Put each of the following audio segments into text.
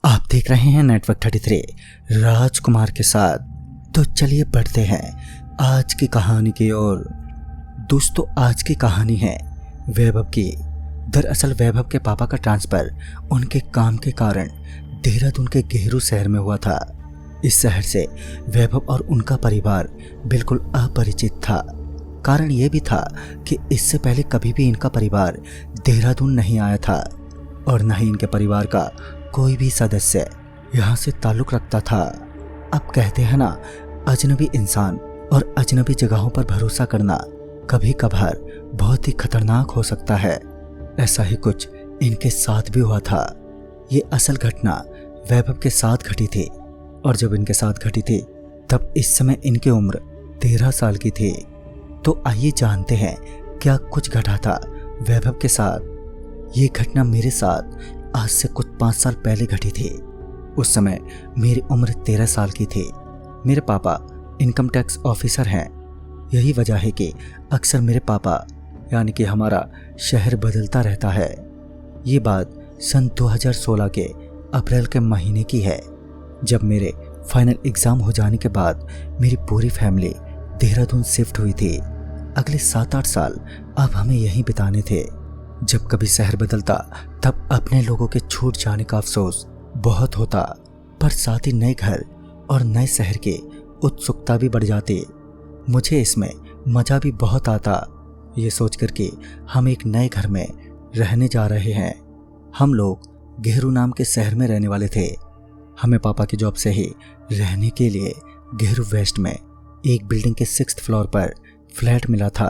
आप देख रहे हैं नेटवर्क 33 राजकुमार के साथ। तो चलिए बढ़ते हैं आज की कहानी की ओर। दोस्तों, आज की कहानी है वैभव की। दरअसल वैभव के पापा का ट्रांसफर उनके काम के कारण देहरादून के गेहरू शहर में हुआ था। इस शहर से वैभव और उनका परिवार बिल्कुल अपरिचित था। कारण यह भी था कि इससे पहले कभी भी इनका परिवार देहरादून नहीं आया था और न ही इनके परिवार का कोई भी सदस्य यहाँ से ताल्लुक रखता था। अब कहते हैं ना, अजनबी इंसान और अजनबी जगहों पर भरोसा करना कभी कभार बहुत ही खतरनाक हो सकता है। ऐसा ही कुछ इनके साथ भी हुआ था। ये असल घटना वैभव के साथ घटी थी और जब इनके साथ घटी थी तब इस समय इनकी उम्र 13 साल की थी। तो आइए जानते हैं क्या कुछ घटा था वैभव के साथ। ये घटना मेरे साथ आज से कुछ 5 साल पहले घटी थी। उस समय मेरी उम्र 13 साल की थी। मेरे पापा इनकम टैक्स ऑफिसर हैं। यही वजह है कि अक्सर मेरे पापा यानी कि हमारा शहर बदलता रहता है। ये बात सन 2016 के अप्रैल के महीने की है, जब मेरे फाइनल एग्ज़ाम हो जाने के बाद मेरी पूरी फैमिली देहरादून शिफ्ट हुई थी। अगले 7-8 साल अब हमें यहीं बिताने थे। जब कभी शहर बदलता तब अपने लोगों के छूट जाने का अफसोस बहुत होता, पर साथ ही नए घर और नए शहर की उत्सुकता भी बढ़ जाती। मुझे इसमें मज़ा भी बहुत आता, ये सोचकर कि हम एक नए घर में रहने जा रहे हैं। हम लोग गेहरू नाम के शहर में रहने वाले थे। हमें पापा की जॉब से ही रहने के लिए गेहरू वेस्ट में एक बिल्डिंग के 6th फ्लोर पर फ्लैट मिला था।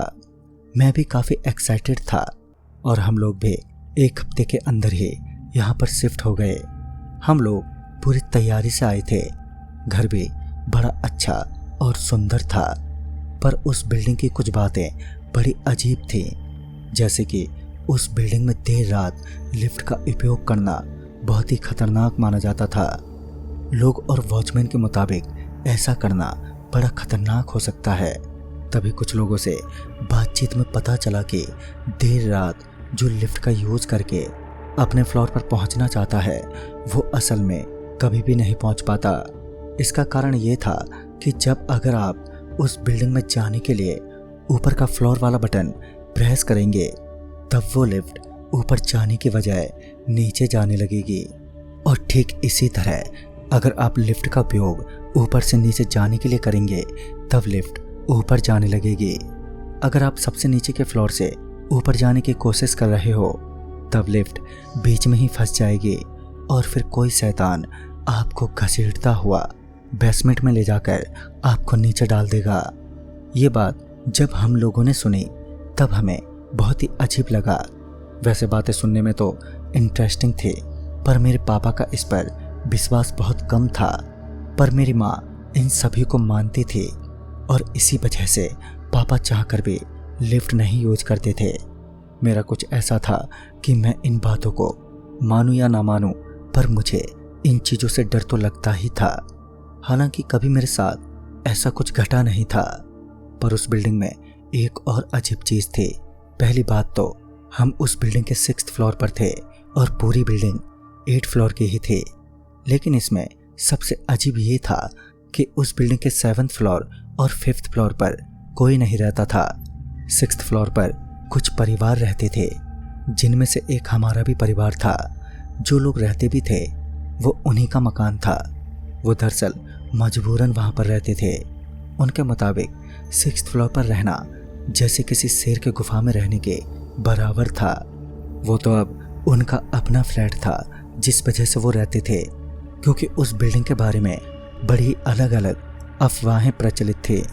मैं भी काफ़ी एक्साइटेड था और हम लोग भी एक हफ्ते के अंदर ही यहाँ पर शिफ्ट हो गए। हम लोग पूरी तैयारी से आए थे। घर भी बड़ा अच्छा और सुंदर था, पर उस बिल्डिंग की कुछ बातें बड़ी अजीब थी। जैसे कि उस बिल्डिंग में देर रात लिफ्ट का उपयोग करना बहुत ही खतरनाक माना जाता था। लोग और वॉचमैन के मुताबिक ऐसा करना बड़ा खतरनाक हो सकता है। तभी कुछ लोगों से बातचीत में पता चला कि देर रात जो लिफ्ट का यूज करके अपने फ्लोर पर पहुंचना चाहता है वो असल में कभी भी नहीं पहुंच पाता। इसका कारण ये था कि जब अगर आप उस बिल्डिंग में जाने के लिए ऊपर का फ्लोर वाला बटन प्रेस करेंगे तब वो लिफ्ट ऊपर जाने की बजाय नीचे जाने लगेगी। और ठीक इसी तरह अगर आप लिफ्ट का उपयोग ऊपर से नीचे जाने के लिए करेंगे तब लिफ्ट ऊपर जाने लगेगी। अगर आप सबसे नीचे के फ्लोर से ऊपर जाने की कोशिश कर रहे हो तब लिफ्ट बीच में ही फंस जाएगी और फिर कोई शैतान आपको घसीटता हुआ बेसमेंट में ले जाकर आपको नीचे डाल देगा। ये बात जब हम लोगों ने सुनी तब हमें बहुत ही अजीब लगा। वैसे बातें सुनने में तो इंटरेस्टिंग थी, पर मेरे पापा का इस पर विश्वास बहुत कम था। पर मेरी माँ इन सभी को मानती थी और इसी वजह से पापा चाहकर भी लिफ्ट नहीं यूज करते थे। मेरा कुछ ऐसा था कि मैं इन बातों को मानूं या ना मानूं, पर मुझे इन चीज़ों से डर तो लगता ही था। हालांकि कभी मेरे साथ ऐसा कुछ घटा नहीं था। पर उस बिल्डिंग में एक और अजीब चीज़ थी। पहली बात तो हम उस बिल्डिंग के 6th फ्लोर पर थे और पूरी बिल्डिंग 8 फ्लोर की ही थी। लेकिन इसमें सबसे अजीब ये था कि उस बिल्डिंग के 7th फ्लोर और 5th फ्लोर पर कोई नहीं रहता था। 6th फ्लोर पर कुछ परिवार रहते थे, जिनमें से एक हमारा भी परिवार था। जो लोग रहते भी थे वो उन्हीं का मकान था। वो दरअसल मजबूरन वहाँ पर रहते थे। उनके मुताबिक 6th फ्लोर पर रहना जैसे किसी शेर के गुफा में रहने के बराबर था। वो तो अब उनका अपना फ्लैट था जिस वजह से वो रहते थे, क्योंकि उस बिल्डिंग के बारे में बड़ी अलग अलग अफवाहें प्रचलित थी।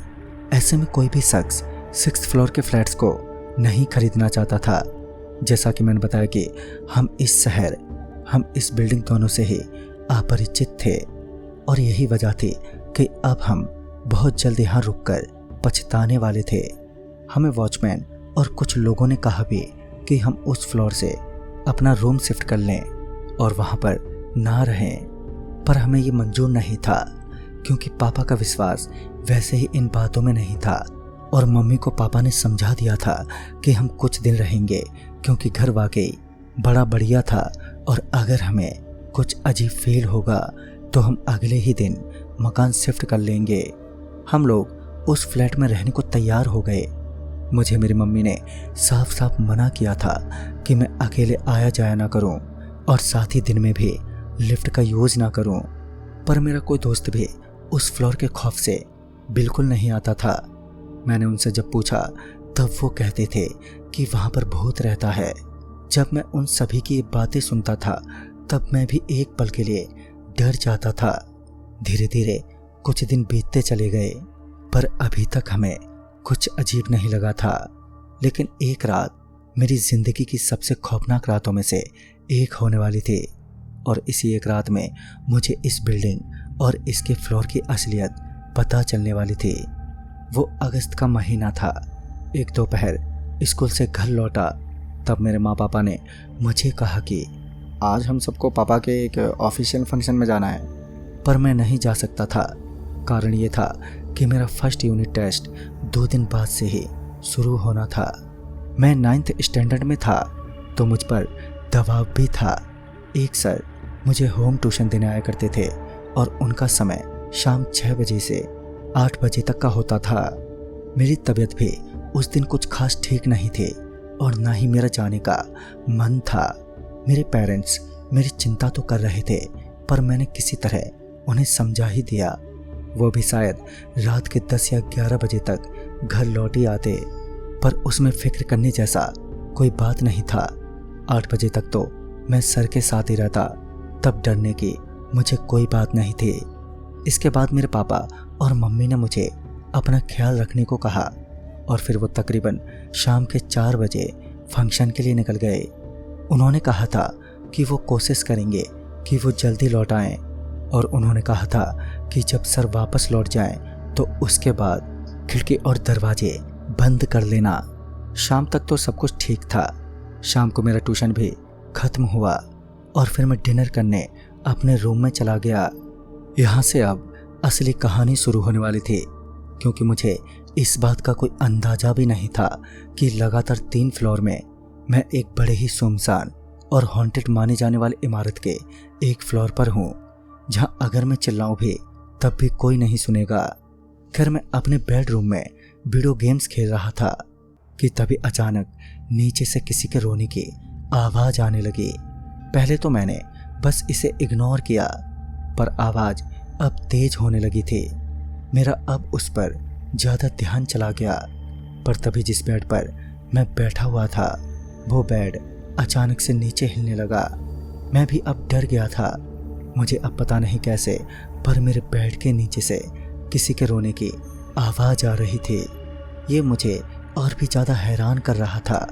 ऐसे में कोई भी शख्स 6th फ्लोर के फ्लैट्स को नहीं खरीदना चाहता था। जैसा कि मैंने बताया कि हम इस बिल्डिंग दोनों से ही अपरिचित थे और यही वजह थी कि अब हम बहुत जल्द यहाँ रुककर पछताने वाले थे। हमें वॉचमैन और कुछ लोगों ने कहा भी कि हम उस फ्लोर से अपना रूम शिफ्ट कर लें और वहाँ पर ना रहें, पर हमें ये मंजूर नहीं था, क्योंकि पापा का विश्वास वैसे ही इन बातों में नहीं था और मम्मी को पापा ने समझा दिया था कि हम कुछ दिन रहेंगे, क्योंकि घर वाकई बड़ा बढ़िया था और अगर हमें कुछ अजीब फील होगा तो हम अगले ही दिन मकान शिफ्ट कर लेंगे। हम लोग उस फ्लैट में रहने को तैयार हो गए। मुझे मेरी मम्मी ने साफ साफ मना किया था कि मैं अकेले आया जाया ना करूं और साथ ही दिन में भी लिफ्ट का यूज ना करूं। पर मेरा कोई दोस्त भी उस फ्लोर के खौफ से बिल्कुल नहीं आता था। मैंने उनसे जब पूछा तब वो कहते थे कि वहां पर भूत रहता है। जब मैं उन सभी की बातें सुनता था तब मैं भी एक पल के लिए डर जाता था। धीरे धीरे कुछ दिन बीतते चले गए पर अभी तक हमें कुछ अजीब नहीं लगा था। लेकिन एक रात मेरी जिंदगी की सबसे खौफनाक रातों में से एक होने वाली थी और इसी एक रात में मुझे इस बिल्डिंग और इसके फ्लोर की असलियत पता चलने वाली थी। वो अगस्त का महीना था। एक दोपहर स्कूल से घर लौटा तब मेरे माँ पापा ने मुझे कहा कि आज हम सबको पापा के एक ऑफिशियल फंक्शन में जाना है। पर मैं नहीं जा सकता था। कारण ये था कि मेरा फर्स्ट यूनिट टेस्ट 2 दिन बाद से ही शुरू होना था। मैं 9th स्टैंडर्ड में था तो मुझ पर दबाव भी था। एक सर मुझे होम ट्यूशन देने आया करते थे और उनका समय शाम 6 बजे से 8 बजे तक का होता था। मेरी तबीयत भी उस दिन कुछ खास ठीक नहीं थी और ना ही मेरा जाने का मन था। मेरे पेरेंट्स मेरी चिंता तो कर रहे थे पर मैंने किसी तरह उन्हें समझा ही दिया। वो भी शायद रात के 10 या 11 बजे तक घर लौट ही आते पर उसमें फिक्र करने जैसा कोई बात नहीं था। 8 बजे तक तो मैं सर के साथ ही रहता, तब डरने की मुझे कोई बात नहीं थी। इसके बाद मेरे पापा और मम्मी ने मुझे अपना ख्याल रखने को कहा और फिर वो तकरीबन शाम के 4 बजे फंक्शन के लिए निकल गए। उन्होंने कहा था कि वो कोशिश करेंगे कि वो जल्दी लौट आएं और उन्होंने कहा था कि जब सर वापस लौट जाएं तो उसके बाद खिड़की और दरवाजे बंद कर लेना। शाम तक तो सब कुछ ठीक था। शाम को मेरा ट्यूशन भी खत्म हुआ और फिर मैं डिनर करने अपने रूम में चला गया। यहाँ से अब असली कहानी शुरू होने वाली थी क्योंकि मुझे इस बात का कोई अंदाजा भी नहीं था कि लगातार 3 फ्लोर में मैं एक बड़े ही सुनसान और हॉन्टेड माने जाने वाली इमारत के एक फ्लोर पर हूँ जहाँ अगर मैं चिल्लाऊं भी तब भी कोई नहीं सुनेगा। खैर मैं अपने बेडरूम में वीडियो गेम्स खेल रहा था कि तभी अचानक नीचे से किसी के रोने की आवाज़ आने लगी। पहले तो मैंने बस इसे इग्नोर किया पर आवाज़ अब तेज होने लगी थी। मेरा अब उस पर ज़्यादा ध्यान चला गया पर तभी जिस बेड पर मैं बैठा हुआ था वो बेड अचानक से नीचे हिलने लगा। मैं भी अब डर गया था। मुझे अब पता नहीं कैसे पर मेरे बेड के नीचे से किसी के रोने की आवाज़ आ रही थी। ये मुझे और भी ज़्यादा हैरान कर रहा था।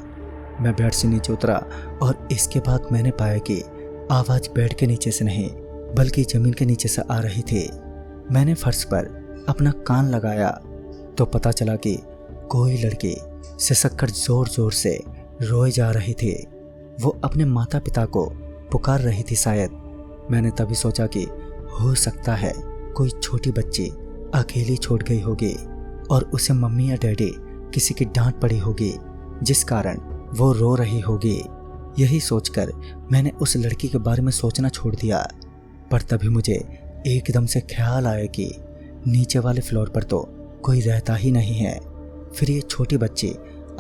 मैं बेड से नीचे उतरा और इसके बाद मैंने पाया कि आवाज़ बेड के नीचे से नहीं बल्कि ज़मीन के नीचे से आ रही थी। मैंने फर्श पर अपना कान लगाया तो पता चला कि कोई लड़की सिसक कर जोर जोर से रोए जा रही थी। वो अपने माता पिता को पुकार रही थी शायद। मैंने तभी सोचा कि हो सकता है कोई छोटी बच्ची अकेली छोड़ गई होगी और उसे मम्मी या डैडी किसी की डांट पड़ी होगी जिस कारण वो रो रही होगी। यही सोचकर मैंने उस लड़की के बारे में सोचना छोड़ दिया। पर तभी मुझे एकदम से ख्याल आया कि नीचे वाले फ्लोर पर तो कोई रहता ही नहीं है। फिर ये छोटी बच्ची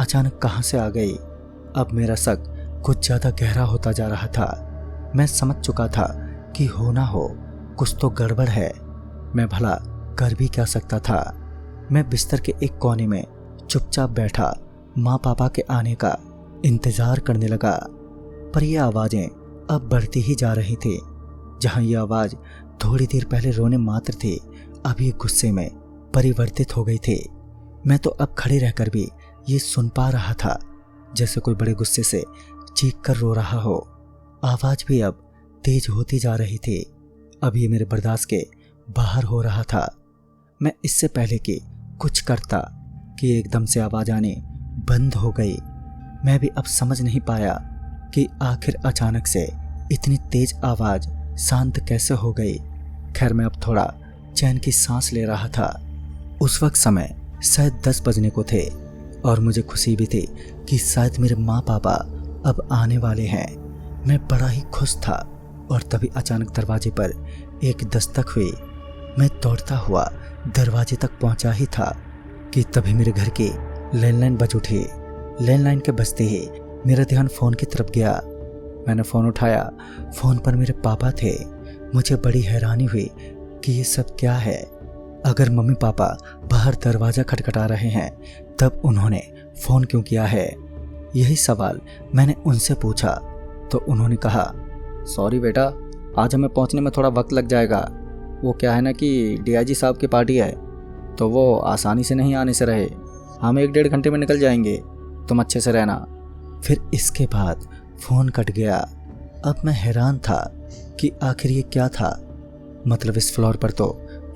अचानक कहाँ से आ गई। अब मेरा शक कुछ ज़्यादा गहरा होता जा रहा था। मैं समझ चुका था कि हो ना हो कुछ तो गड़बड़ है। मैं भला कर भी क्या सकता था। मैं बिस्तर के एक कोने में चुपचाप बैठा माँ पापा के आने का इंतज़ार करने लगा। पर ये आवाज़ें अब बढ़ती ही जा रही थी। जहाँ ये आवाज़ थोड़ी देर पहले रोने मात्र थी अब ये गुस्से में परिवर्तित हो गई थी। मैं तो अब खड़े रहकर भी ये सुन पा रहा था जैसे कोई बड़े गुस्से से चीख कर रो रहा हो। आवाज़ भी अब तेज होती जा रही थी। अब ये मेरे बर्दाश्त के बाहर हो रहा था। मैं इससे पहले कि कुछ करता कि एकदम से आवाज़ आने बंद हो गई। मैं भी अब समझ नहीं पाया कि आखिर अचानक से इतनी तेज आवाज़ शांत कैसे हो गई। खैर मैं अब थोड़ा चैन की सांस ले रहा था। उस वक्त समय शायद 10 बजने को थे और मुझे खुशी भी थी कि शायद मेरे माँ पापा अब आने वाले हैं। मैं बड़ा ही खुश था और तभी अचानक दरवाजे पर एक दस्तक हुई। मैं दौड़ता हुआ दरवाजे तक पहुंचा ही था कि तभी मेरे घर के लैंडलाइन बज उठे। लैंडलाइन के बजते ही मेरा ध्यान फ़ोन की तरफ गया। मैंने फ़ोन उठाया। फ़ोन पर मेरे पापा थे। मुझे बड़ी हैरानी हुई कि ये सब क्या है। अगर मम्मी पापा बाहर दरवाज़ा खटखटा रहे हैं तब उन्होंने फ़ोन क्यों किया है? यही सवाल मैंने उनसे पूछा तो उन्होंने कहा, सॉरी बेटा, आज हमें पहुंचने में थोड़ा वक्त लग जाएगा। वो क्या है ना कि डीआईजी साहब की पार्टी है, तो वो आसानी से नहीं आने से रहे। हम 1-1.5 घंटे में निकल जाएंगे, तुम अच्छे से रहना। फिर इसके बाद फ़ोन कट गया। अब मैं हैरान था कि आखिर ये क्या था। मतलब इस फ्लोर पर तो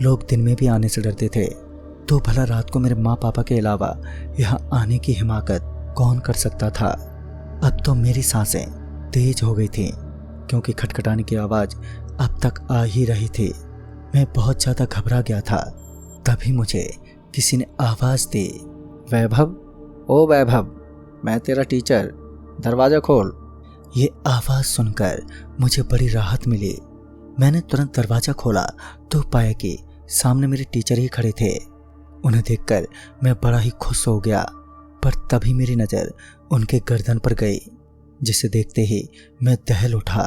लोग दिन में भी आने से डरते थे, तो भला रात को मेरे माँ पापा के अलावा यहाँ आने की हिमाकत कौन कर सकता था? अब तो मेरी सांसें तेज हो गई थी क्योंकि खटखटाने की आवाज़ अब तक आ ही रही थी। मैं बहुत ज़्यादा घबरा गया था। तभी मुझे किसी ने आवाज़ दी, वैभव, ओ वैभव, मैं तेरा टीचर, दरवाज़ा खोल। ये आवाज़ सुनकर मुझे बड़ी राहत मिली। मैंने तुरंत दरवाज़ा खोला तो पाया कि सामने मेरे टीचर ही खड़े थे। उन्हें देखकर मैं बड़ा ही खुश हो गया, पर तभी मेरी नज़र उनके गर्दन पर गई, जिसे देखते ही मैं दहल उठा।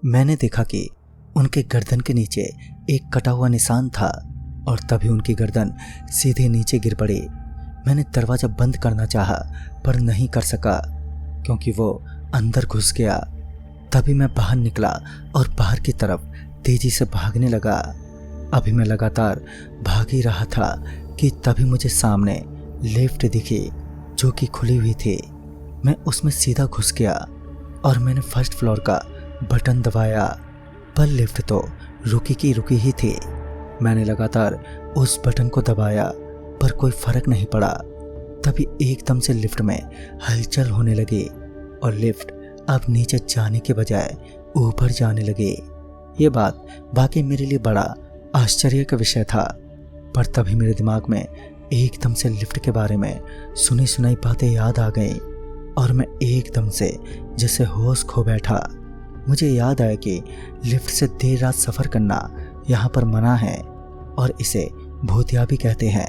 मैंने देखा कि उनके गर्दन के नीचे एक कटा हुआ निशान था और तभी उनकी गर्दन सीधे नीचे गिर पड़ी। मैंने दरवाज़ा बंद करना चाहा पर नहीं कर सका क्योंकि वो अंदर घुस गया। तभी मैं बाहर निकला और बाहर की तरफ तेजी से भागने लगा। अभी मैं लगातार भाग ही रहा था कि तभी मुझे सामने लिफ्ट दिखी जो कि खुली हुई थी। मैं उसमें सीधा घुस गया और मैंने फर्स्ट फ्लोर का बटन दबाया, पर लिफ्ट तो रुकी की रुकी ही थी। मैंने लगातार उस बटन को दबाया पर कोई फर्क नहीं पड़ा। तभी एकदम से लिफ्ट में हलचल होने लगी और लिफ्ट अब नीचे जाने के बजाय ऊपर जाने लगी। ये बात वाकई मेरे लिए बड़ा आश्चर्य का विषय था। पर तभी मेरे दिमाग में एकदम से लिफ्ट के बारे में सुनी सुनाई बातें याद आ गईं और मैं एकदम से जैसे होश खो बैठा। मुझे याद आया कि लिफ्ट से देर रात सफ़र करना यहाँ पर मना है और इसे भूतिया भी कहते हैं।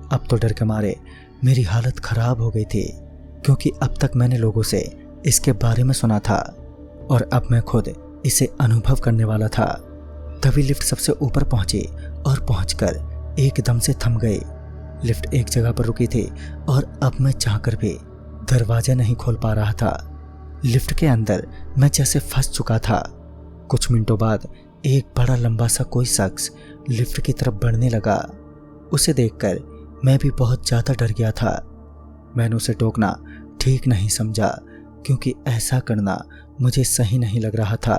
अब तो डर के मारे मेरी हालत ख़राब हो गई थी क्योंकि अब तक मैंने लोगों से इसके बारे में सुना था और अब मैं खुद इसे अनुभव करने वाला था। तभी लिफ्ट सबसे ऊपर पहुंची और पहुंचकर एकदम से थम गई। लिफ्ट एक जगह पर रुकी थी और अब मैं चाहकर भी दरवाज़ा नहीं खोल पा रहा था। लिफ्ट के अंदर मैं जैसे फंस चुका था। कुछ मिनटों बाद एक बड़ा लंबा सा कोई शख्स लिफ्ट की तरफ बढ़ने लगा। उसे देखकर मैं भी बहुत ज़्यादा डर गया था। मैंने उसे टोकना ठीक नहीं समझा क्योंकि ऐसा करना मुझे सही नहीं लग रहा था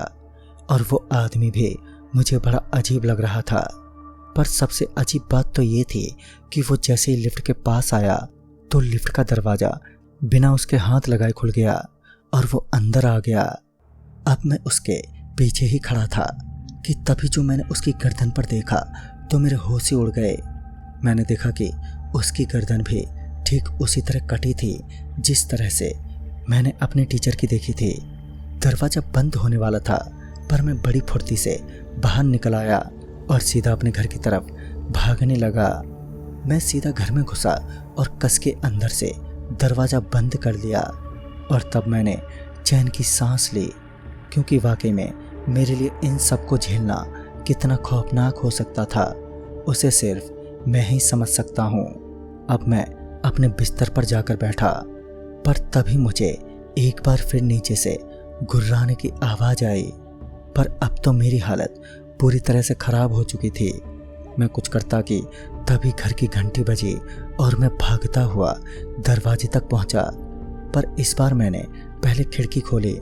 और वो आदमी भी मुझे बड़ा अजीब लग रहा था। पर सबसे अजीब बात तो ये थी कि वो जैसे ही लिफ्ट के पास आया तो लिफ्ट का दरवाज़ा बिना उसके हाथ लगाए खुल गया और वो अंदर आ गया। अब मैं उसके पीछे ही खड़ा था कि तभी जो मैंने उसकी गर्दन पर देखा तो मेरे होश ही उड़ गए। मैंने देखा कि उसकी गर्दन भी ठीक उसी तरह कटी थी जिस तरह से मैंने अपने टीचर की देखी थी। दरवाज़ा बंद होने वाला था पर मैं बड़ी फुर्ती से बाहर निकल आया और सीधा अपने घर की तरफ भागने लगा। मैं सीधा घर में घुसा और कस के अंदर से दरवाज़ा बंद कर लिया और तब मैंने चैन की सांस ली क्योंकि वाकई में मेरे लिए इन सब को झेलना कितना खौफनाक हो सकता था उसे सिर्फ मैं ही समझ सकता हूँ। अब मैं अपने बिस्तर पर जाकर बैठा पर तभी मुझे एक बार फिर नीचे से गुर्राने की आवाज़ आई। पर अब तो मेरी हालत पूरी तरह से ख़राब हो चुकी थी। मैं कुछ करता कि तभी घर की घंटी बजी और मैं भागता हुआ दरवाजे तक पहुंचा। पर इस बार मैंने पहले खिड़की खोली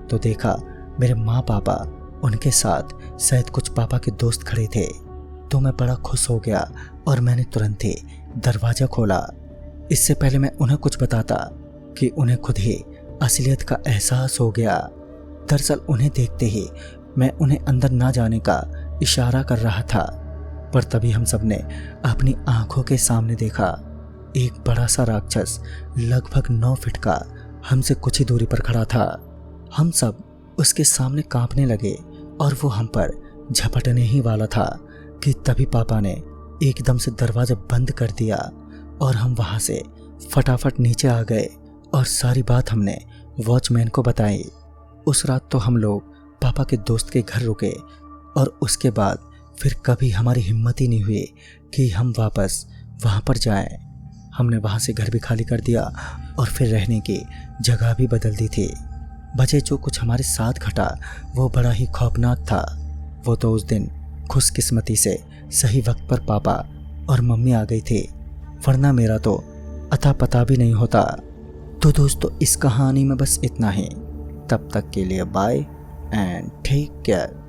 तो देखा मेरे माँ पापा, उनके साथ शायद कुछ पापा के दोस्त खड़े थे। तो मैं बड़ा खुश हो गया और मैंने तुरंत ही दरवाज़ा खोला। इससे पहले मैं उन्हें कुछ बताता कि उन्हें खुद ही असलियत का एहसास हो गया। दरअसल उन्हें देखते ही मैं उन्हें अंदर ना जाने का इशारा कर रहा था, पर तभी हम सब ने अपनी आंखों के सामने देखा एक बड़ा सा राक्षस लगभग 9 फीट का हमसे कुछ ही दूरी पर खड़ा था। हम सब उसके सामने कांपने लगे और वो हम पर झपटने ही वाला था कि तभी पापा ने एकदम से दरवाजा बंद कर दिया और हम वहाँ से फटाफट नीचे आ गए और सारी बात हमने वॉचमैन को बताई। उस रात तो हम लोग पापा के दोस्त के घर रुके और उसके बाद फिर कभी हमारी हिम्मत ही नहीं हुई कि हम वापस वहाँ पर जाएं। हमने वहाँ से घर भी खाली कर दिया और फिर रहने की जगह भी बदल दी थी। बचे जो कुछ हमारे साथ घटा वो बड़ा ही खौफनाक था। वो तो उस दिन खुशकिस्मती से सही वक्त पर पापा और मम्मी आ गई थी, वरना मेरा तो अता पता भी नहीं होता। तो दोस्तों इस कहानी में बस इतना ही। तब तक के लिए बाय एंड टेक केयर।